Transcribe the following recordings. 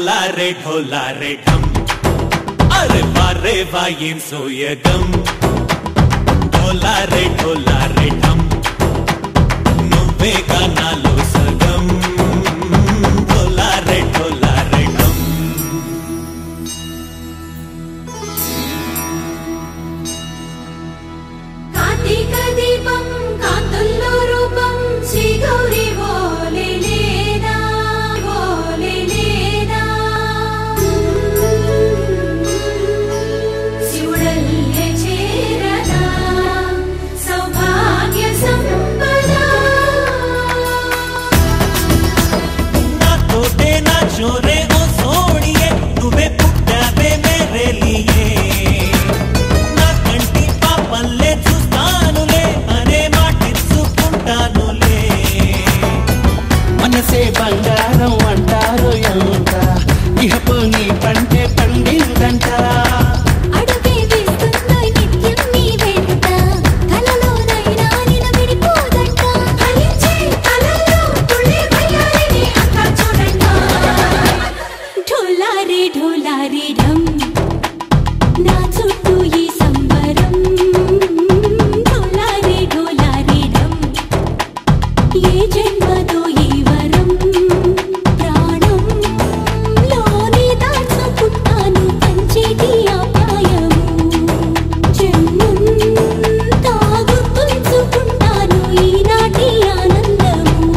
ढोला रे ढम अरे वारे वायें सोयगम ढोला रे ढम నువ్వేగా నాలో సగం ढोला रे ढम కార్తీక దీపం కాంతుల్లో రూపం శ్రీ గౌరీ ఓలే లేనా శివుడల్లే చేరదా సౌభాగ్య సంపద నాతోటే నా చోరే ఓ సోడియే నువ్వే పుట్టావే మేరే లియే నా కంటి పాపల్లే చూస్తానులే అనే మాటిచ్చుకుంటానులే మనసే బంగారం అంటారు ఎంత ఇహపు నీ పంటే పండిందంట అడుగే వేస్తుందో నిత్యం నీ వెంట కలలోనైనా నిలబడిపోదంట ఫలించే కలలో తుళ్ళే వయ్యారిని అంతా చూడంట ढोला रे ढम నా చుట్టూ ఈ సంబరం ढोला रे ढम ఏ జన్మదో ఈ వరం ప్రాణం లోని దాచుకుంటాను పంచేటి ఆప్యాయము జన్మం తాగుతుంచుకుంటాను ఈనాటి ఆనందము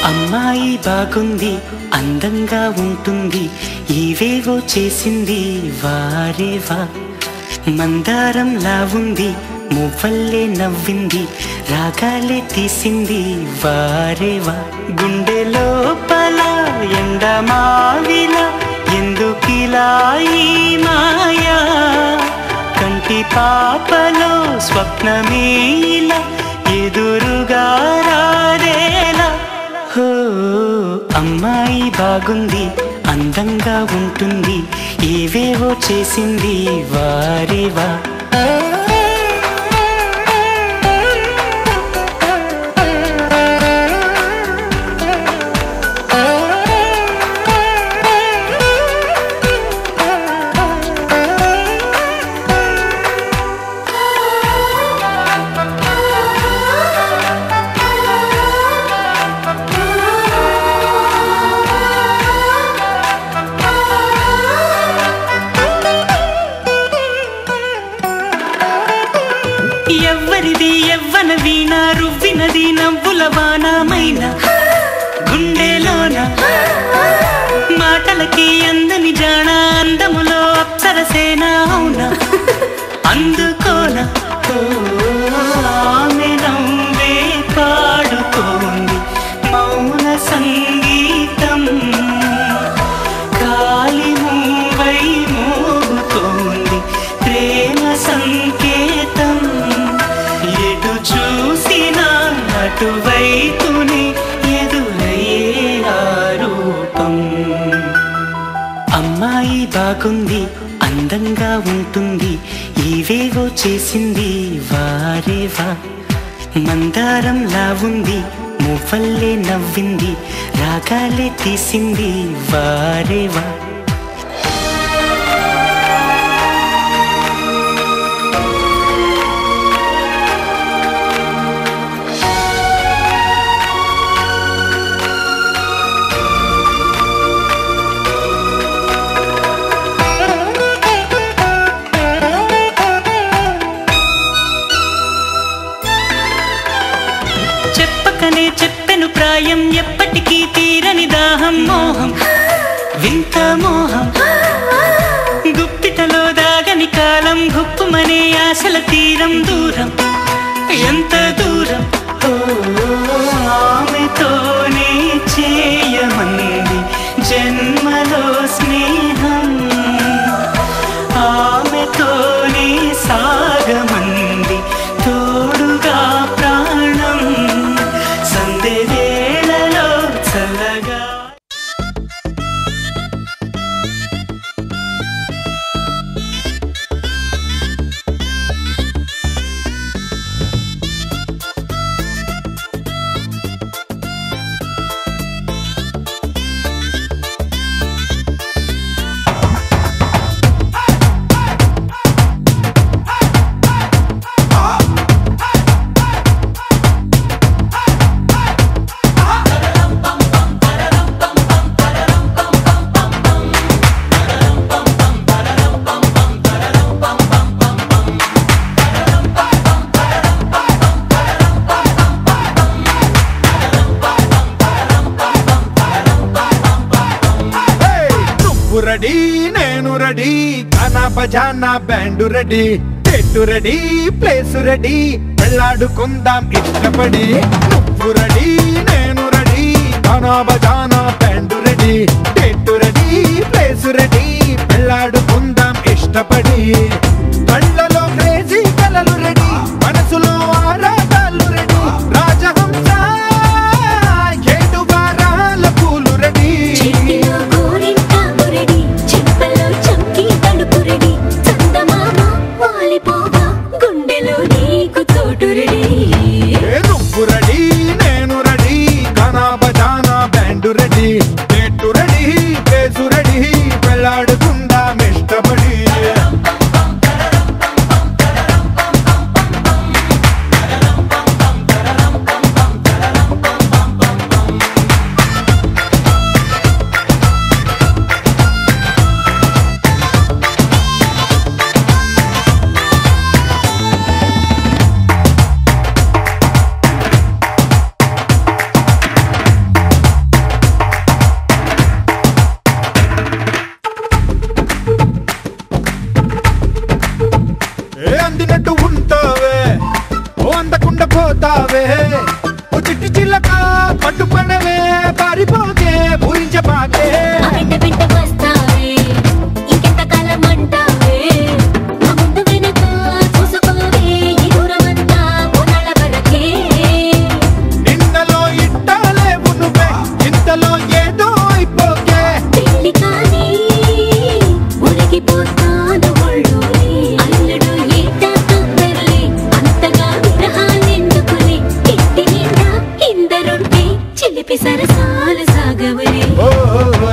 అమ్మాయి బాగుంది అందంగా ఉంటుంది ఇవేవో చేసింది వారేవా మందారంలా ఉంది మువ్వల్లే నవ్వింది రాగాలే తీసింది వారేవా గుండె లోపల ఎండమావిలా ఎందుకిలా ఈ మాయా కంటి పాపలో స్వప్నమేలా ఎదురుగా రారేలా హో అమ్మాయి బాగుంది అందంగా ఉంటుంది ఏవేవో చేసింది వారేవా ఎవ్వరిది ఎవ్వన వీణ రువ్వినది నవ్వుల వానమైన గుండెలోన మాటలకి అందని జాణ అందములో అప్సరసేన అవునా అందుకోన ఆమె నవ్వే పాడుతోంది మౌన సంగీతం కాలి మూవై మోగుతోంది ప్రేమ సంకేతం ఎటు చూసినా అటువైపునే ఎదురయ్యే ఆరూపం అమ్మాయి బాగుంది అందంగా ఉంటుంది ఇవేవో చేసింది వారేవా మందారంలా ఉంది మువ్వల్లే నవ్వింది రాగాలే తీసింది వారేవా చెప్పెను ప్రాయం ఎప్పటికీ తీరని దాహం మోహం వింత మోహం గుప్పిటలో దాగని కాలం గుప్పుమనే ఆశల తీరం దూరం ఎంత దూరం ఆమెతోనే చేయమంది జన్మలో స్నేహం ఆమెతోనే సాగమంది తోడుగా ప్రాణం సందే వేళలో చల్లగా రెడీ నేను రెడీ గానా బజానా బ్యాండ్ రెడీ చెట్టు రెడీ ప్లేస్ రెడీ వెళ్ళాడుకుందాం ఇష్టపడి నువ్వు రెడీ నేను రెడీ గానా బజానా బ్యాండ్ రెడీ చెట్టు రెడీ ప్లేస్ రెడీ వెళ్ళాడుకుందాం ఇష్టపడి కళ్ళలో క్రేజీ కలలు రెడీ మనసులో ఆరాటాలు రెడీ రాజహంస ఏడు వారాల పూలు రెడీ నువ్వు రెడీ నేను రెడీ గానా బజానా బ్యాండ్ రెడీ చెట్టు రెడీ ప్లేసు రెడీ వెళ్ళాడుకుందాం ఇష్టపడి అందినట్టు ఉంటావే ఓ అందకుండా పోతావే ఓ చిట్టి చిల్లక పట్టుపడవే పారిపోకే పూరించబాకే నిన్నలో ఇట్టాలేవు నువ్వే ఇంతలో ఏదో అయిపోకే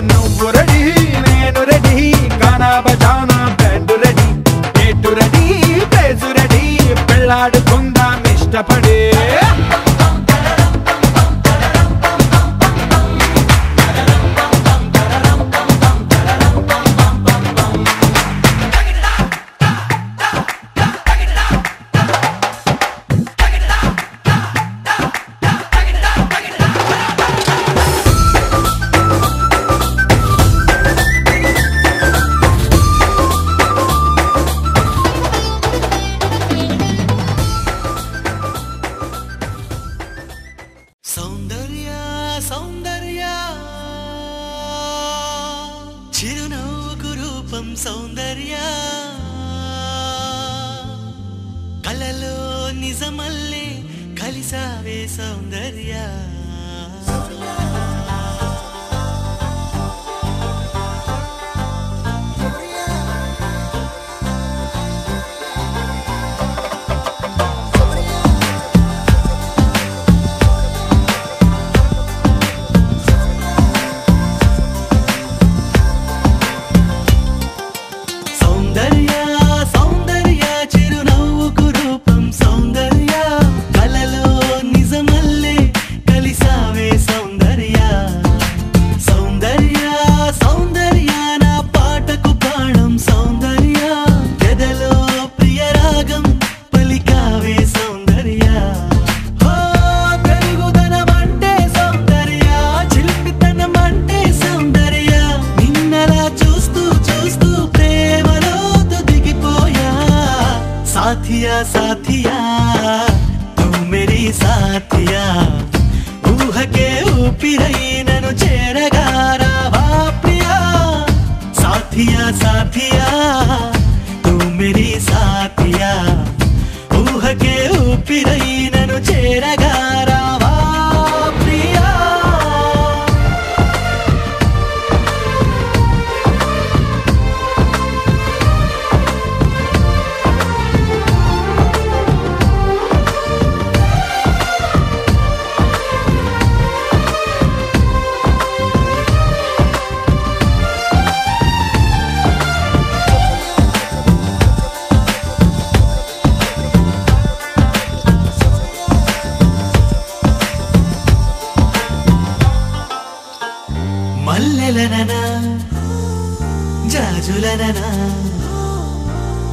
నువ్వు రెడీ నేను రెడీ గానా బజానా బ్యాండ్ రెడీ చెట్టు రెడీ ప్లేసు రెడీ పెళ్ళాడుకుందాం ఇష్టపడి సౌందర్య సౌందర్య చిరునవ్వుకు రూపం సౌందర్య కలలో నిజమల్లే కలిసావే సౌందర్య సౌందర్య సిరులననా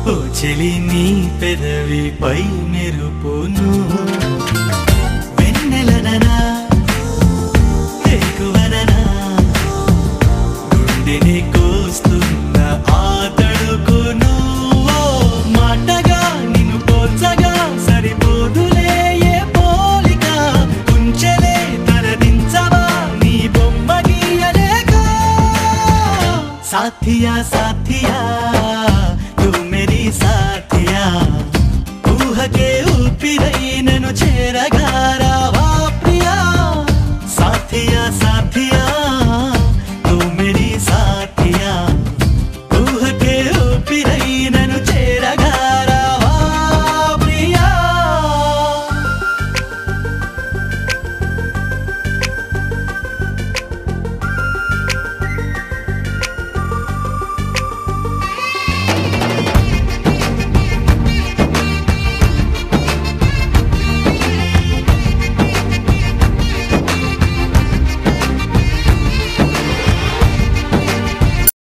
ఓ చెలి నీ పెదవిపై మెరుపును వెన్నెలననా ఎక్కువననా గుండెని కోస్తున్న ఆ తడుకును మాటగా నిన్ను పోల్చగా సరిపోదులే ఏ పోలిక కుంచెలే తరదించవా నీ బొమ్మ గీయలేక సాథియా సాథియా తూ మేరీ సాథియా ఊహకే ఊపిరై నన్ను చేరగా రావా ప్రియా సాథియా సాథియా